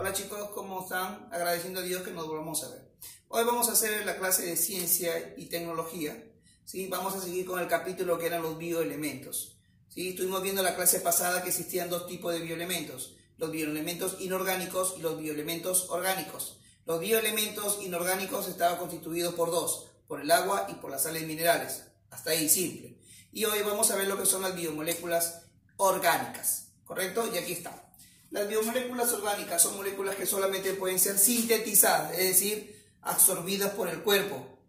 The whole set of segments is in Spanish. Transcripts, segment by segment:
Hola chicos, ¿cómo están? Agradeciendo a Dios que nos volvamos a ver. Hoy vamos a hacer la clase de ciencia y tecnología. ¿Sí? Vamos a seguir con el capítulo que eran los bioelementos. ¿Sí? Estuvimos viendo la clase pasada que existían dos tipos de bioelementos. Los bioelementos inorgánicos y los bioelementos orgánicos. Los bioelementos inorgánicos estaban constituidos por dos, por el agua y por las sales minerales. Hasta ahí simple. Y hoy vamos a ver lo que son las biomoléculas orgánicas. ¿Correcto? Y aquí está. Las biomoléculas orgánicas son moléculas que solamente pueden ser sintetizadas, es decir, absorbidas por el cuerpo,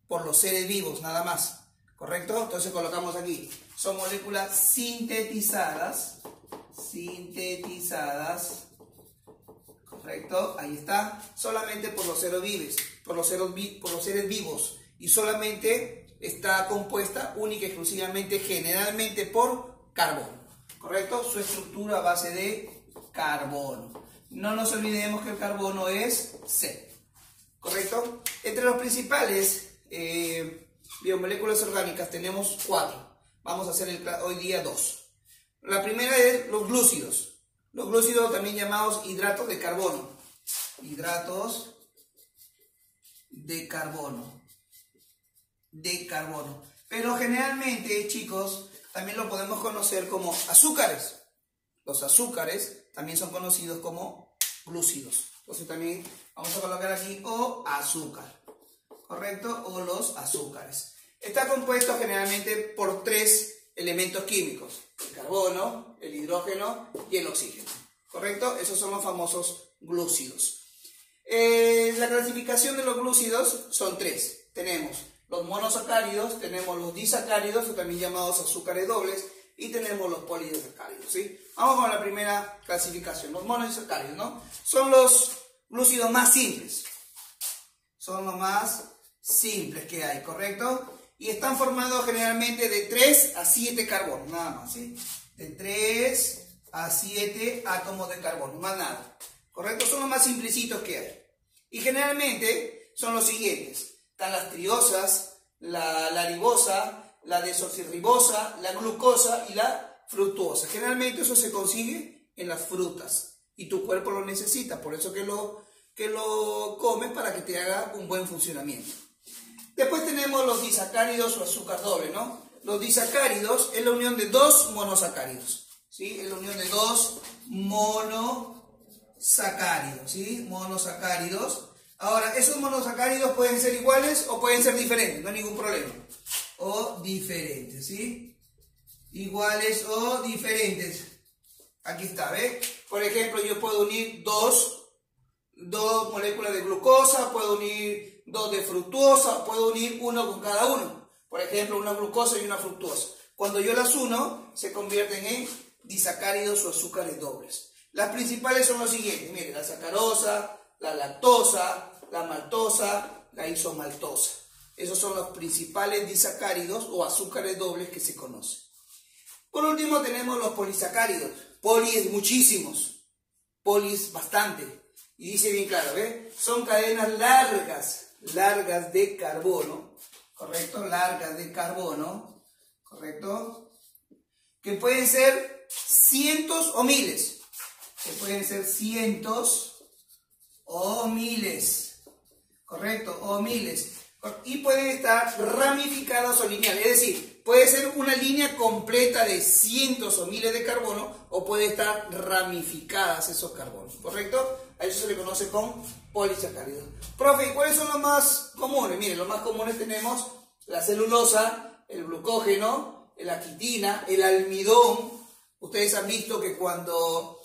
por los seres vivos, nada más. ¿Correcto? Entonces colocamos aquí. Son moléculas sintetizadas. ¿Correcto? Ahí está. Solamente por los seres vivos, por los seres vivos. Y solamente está compuesta única y exclusivamente, generalmente, por carbono. ¿Correcto? Su estructura a base de carbono. No nos olvidemos que el carbono es C. ¿Correcto? Entre los principales biomoléculas orgánicas tenemos 4. Vamos a hacer hoy día 2. La primera es los glúcidos. Los glúcidos también llamados hidratos de carbono. Hidratos de carbono. Pero generalmente, chicos, también lo podemos conocer como azúcares. Los azúcares también son conocidos como glúcidos. Entonces también vamos a colocar aquí o azúcar. ¿Correcto? O los azúcares. Está compuesto generalmente por 3 elementos químicos. El carbono, el hidrógeno y el oxígeno. ¿Correcto? Esos son los famosos glúcidos. La clasificación de los glúcidos son 3. Tenemos los monosacáridos, tenemos los disacáridos, o también llamados azúcares dobles, y tenemos los polidisacáridos, ¿sí? Vamos con la primera clasificación, los monosacáridos, ¿no? Son los glúcidos más simples. Son los más simples que hay, ¿correcto? Y están formados generalmente de 3 a 7 carbonos, nada más, ¿sí? De 3 a 7 átomos de carbono, más nada. ¿Correcto? Son los más simplecitos que hay. Y generalmente son los siguientes. Están las triosas, la ribosa, la desoxirribosa, la glucosa y la fructuosa. Generalmente eso se consigue en las frutas y tu cuerpo lo necesita, por eso que lo comes para que te haga un buen funcionamiento. Después tenemos los disacáridos o azúcar doble, ¿no? Los disacáridos es la unión de 2 monosacáridos, ¿sí? Es la unión de 2 monosacáridos, ¿sí? Monosacáridos. Ahora, esos monosacáridos pueden ser iguales o pueden ser diferentes, no hay ningún problema. O diferentes, ¿sí? Iguales o diferentes. Aquí está, ¿ves? Por ejemplo, yo puedo unir dos moléculas de glucosa, puedo unir 2 de fructuosa, puedo unir uno con cada uno. Por ejemplo, una glucosa y una fructuosa. Cuando yo las uno, se convierten en disacáridos o azúcares dobles. Las principales son los siguientes, miren, la sacarosa, la lactosa, la maltosa, la isomaltosa. Esos son los principales disacáridos o azúcares dobles que se conocen. Por último tenemos los polisacáridos. Polis muchísimos, polis bastante. Y dice bien claro, ¿ves? Son cadenas largas de carbono, ¿correcto? Largas de carbono, ¿correcto? Que pueden ser cientos o miles. Que pueden ser cientos o miles, ¿correcto? O miles. Y pueden estar ramificados o lineales, es decir, puede ser una línea completa de cientos o miles de carbono o puede estar ramificadas esos carbonos, ¿correcto? A eso se le conoce con polisacáridos. Profe, ¿cuáles son los más comunes? Miren, los más comunes tenemos la celulosa, el glucógeno, la quitina, el almidón. Ustedes han visto que cuando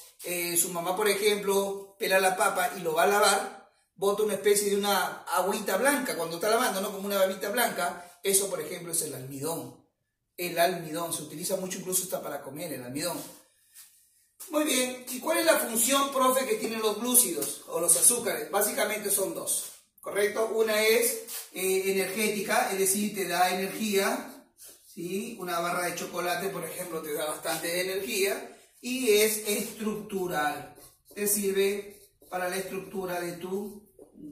su mamá, por ejemplo, pela la papa y lo va a lavar, bota una especie de una agüita blanca cuando está lavando, ¿no? Como una babita blanca. Eso, por ejemplo, es el almidón. El almidón se utiliza mucho incluso hasta para comer, el almidón. Muy bien. ¿Y cuál es la función, profe, que tienen los glúcidos o los azúcares? Básicamente son 2, ¿correcto? Una es energética, es decir, te da energía, ¿sí? Una barra de chocolate, por ejemplo, te da bastante energía. Y es estructural. Te sirve para la estructura de tu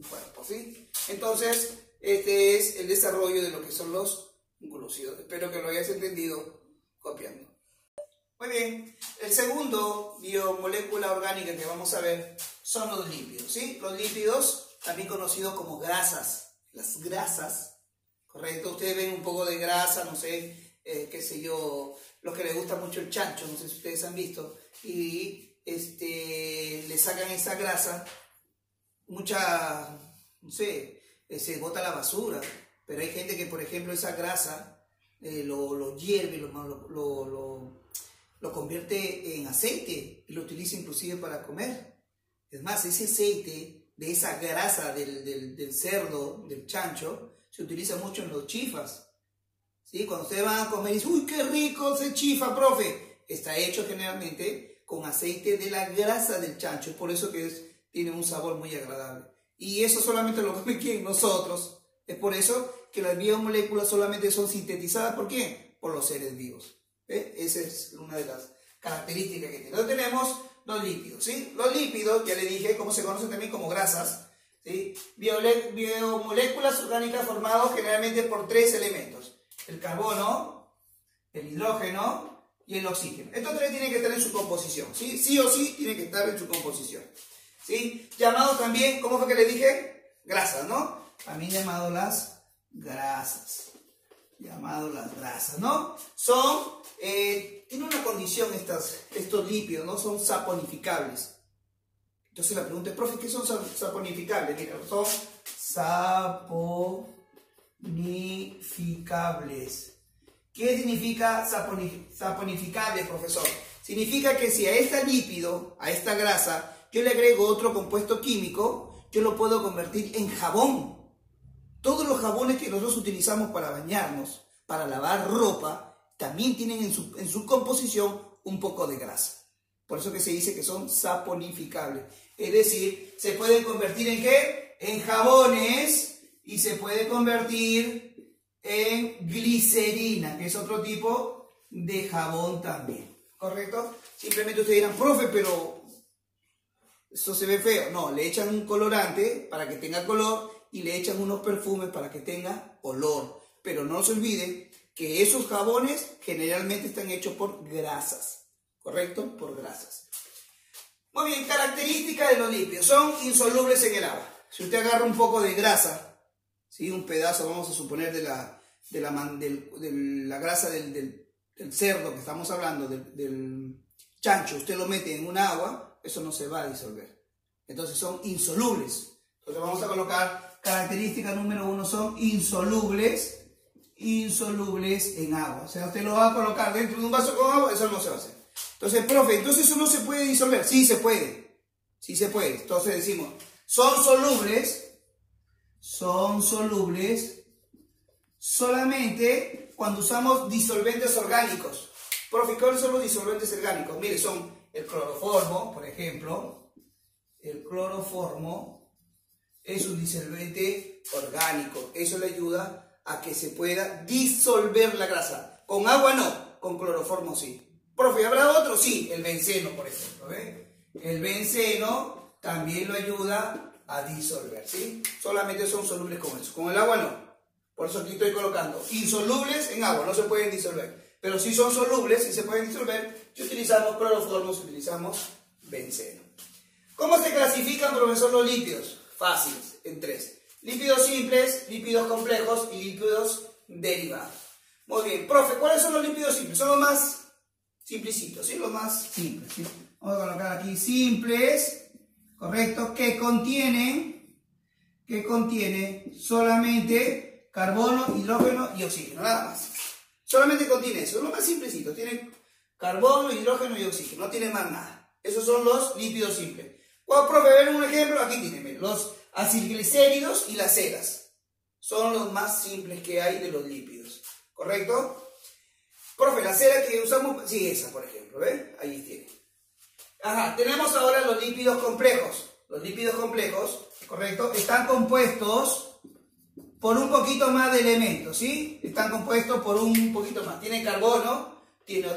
cuerpo, ¿sí? Entonces, este es el desarrollo de lo que son los glúcidos. Espero que lo hayas entendido copiando. Muy bien, el segundo biomolécula orgánica que vamos a ver son los lípidos, ¿sí? Los lípidos, también conocidos como grasas. Las grasas, ¿correcto? Ustedes ven un poco de grasa, no sé, qué sé yo, los que les gusta mucho el chancho, no sé si ustedes han visto, y le sacan esa grasa, mucha, no sé, se bota a la basura, pero hay gente que, por ejemplo, esa grasa lo hierve, lo convierte en aceite y lo utiliza inclusive para comer. Es más, ese aceite de esa grasa del cerdo, del chancho, se utiliza mucho en los chifas. ¿Sí? Cuando ustedes van a comer y dicen, uy, qué rico ese chifa, profe. Está hecho generalmente con aceite de la grasa del chancho. Es por eso que tiene un sabor muy agradable. Y eso solamente lo comen ¿quién? Nosotros. Es por eso que las biomoléculas solamente son sintetizadas. ¿Por qué? Por los seres vivos. Esa es una de las características que tiene. Entonces tenemos los lípidos. ¿Sí? Los lípidos, ya le dije, como se conocen también como grasas. ¿Sí? Biomoléculas orgánicas formadas generalmente por 3 elementos. El carbono, el hidrógeno y el oxígeno. Estos 3 tienen que estar en su composición. ¿Sí? Sí o sí tienen que estar en su composición. ¿Sí? Llamados también, ¿cómo fue que le dije? Grasas, ¿no? También llamados las grasas. Llamados las grasas, ¿no? Son, tiene una condición estos lípidos, ¿no? Son saponificables. Entonces la pregunta es, profe, ¿qué son saponificables? Mira, son saponificables. ¿Qué significa saponificable, profesor? Significa que si a este lípido, a esta grasa, yo le agrego otro compuesto químico, yo lo puedo convertir en jabón. Todos los jabones que nosotros utilizamos para bañarnos, para lavar ropa, también tienen en su composición un poco de grasa. Por eso que se dice que son saponificables. Es decir, se pueden convertir en ¿qué? En jabones y se puede convertir en glicerina, que es otro tipo de jabón también. ¿Correcto? Simplemente ustedes dirán, profe, pero eso se ve feo. No, le echan un colorante para que tenga color y le echan unos perfumes para que tenga olor. Pero no se olviden que esos jabones generalmente están hechos por grasas. ¿Correcto? Por grasas. Muy bien, características de los lípidos. Son insolubles en el agua. Si usted agarra un poco de grasa, ¿sí? Un pedazo, vamos a suponer, de la grasa del cerdo que estamos hablando, del chancho, usted lo mete en un agua, eso no se va a disolver. Entonces son insolubles. Entonces vamos a colocar característica número 1, son insolubles en agua. O sea, usted lo va a colocar dentro de un vaso con agua, eso no se va a hacer. Entonces, profe, ¿entonces eso no se puede disolver? Sí se puede. Sí se puede. Entonces decimos, son solubles solamente cuando usamos disolventes orgánicos. Profe, ¿cuáles son los disolventes orgánicos? Mire, son el cloroformo, por ejemplo. El cloroformo es un disolvente orgánico. Eso le ayuda a que se pueda disolver la grasa. Con agua no, con cloroformo sí. Profe, ¿habrá otro? Sí, el benceno, por ejemplo. El benceno también lo ayuda a disolver, ¿sí? Solamente son solubles con eso. Con el agua no. Por eso aquí estoy colocando insolubles en agua, no se pueden disolver. Pero si son solubles, si se pueden disolver, si utilizamos cloroformo, si utilizamos benceno. ¿Cómo se clasifican, profesor, los lípidos? Fáciles, en 3. Lípidos simples, lípidos complejos y lípidos derivados. Muy bien, profe, ¿cuáles son los lípidos simples? Son los más simplecitos, ¿sí? Los más simples, ¿sí? Vamos a colocar aquí simples, correcto, que contienen solamente carbono, hidrógeno y oxígeno, nada más. Solamente contiene eso, es lo más simplecito, tiene carbono, hidrógeno y oxígeno, no tiene más nada. Esos son los lípidos simples. ¿Puedo, profe, ver un ejemplo? Aquí tienen, los acilglicéridos y las ceras. Son los más simples que hay de los lípidos, ¿correcto? Profe, la cera que usamos, sí, esa, por ejemplo, ¿ven? Ahí tiene. Ajá, tenemos ahora los lípidos complejos. Los lípidos complejos, ¿correcto? Están compuestos por un poquito más de elementos, ¿sí? Están compuestos por un poquito más. Tiene carbono, tiene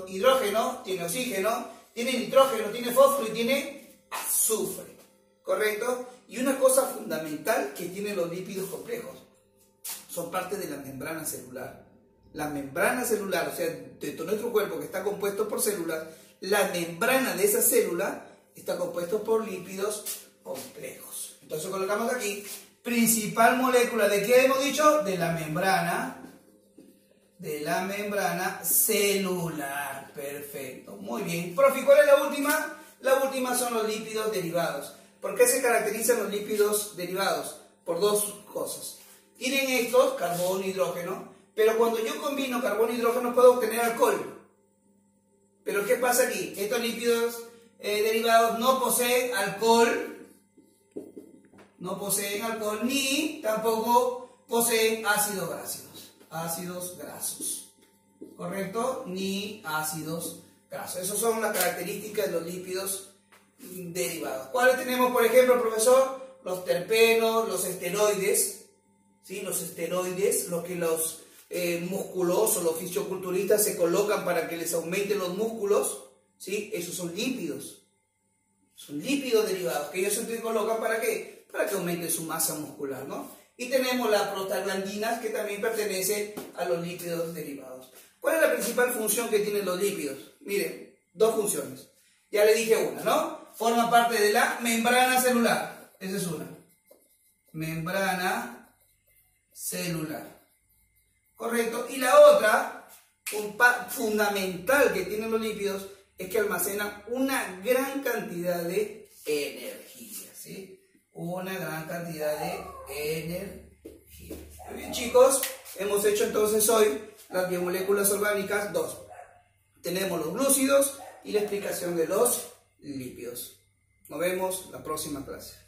hidrógeno, tiene oxígeno, tiene nitrógeno, tiene fósforo y tiene azufre, ¿correcto? Y una cosa fundamental que tienen los lípidos complejos, son parte de la membrana celular. La membrana celular, o sea, de todo nuestro cuerpo que está compuesto por células, la membrana de esa célula está compuesto por lípidos complejos. Entonces colocamos aquí, principal molécula, ¿de qué hemos dicho? De la membrana celular. Perfecto, muy bien. Profe, ¿cuál es la última? La última son los lípidos derivados. ¿Por qué se caracterizan los lípidos derivados? Por dos cosas. Tienen estos, carbono e hidrógeno, pero cuando yo combino carbono e hidrógeno puedo obtener alcohol. Pero ¿qué pasa aquí? Estos lípidos derivados no poseen alcohol, ni tampoco poseen ácidos grasos, ¿correcto? Ni ácidos grasos. Esas son las características de los lípidos derivados. ¿Cuáles tenemos, por ejemplo, profesor? Los terpenos, los esteroides, ¿sí? Los esteroides, lo que los musculosos, los fisioculturistas se colocan para que les aumenten los músculos, ¿sí? Esos son lípidos derivados que ellos se colocan ¿para qué? Para que aumente su masa muscular, ¿no? Y tenemos las prostaglandinas, que también pertenecen a los lípidos derivados. ¿Cuál es la principal función que tienen los lípidos? Miren, dos funciones. Ya le dije una, ¿no? Forma parte de la membrana celular. Esa es una. Membrana celular. ¿Correcto? Y la otra, fundamental que tienen los lípidos, es que almacenan una gran cantidad de energía, ¿sí? Una gran cantidad de energía. Muy bien, chicos, hemos hecho entonces hoy las biomoléculas orgánicas 2. Tenemos los glúcidos y la explicación de los lípidos. Nos vemos la próxima clase.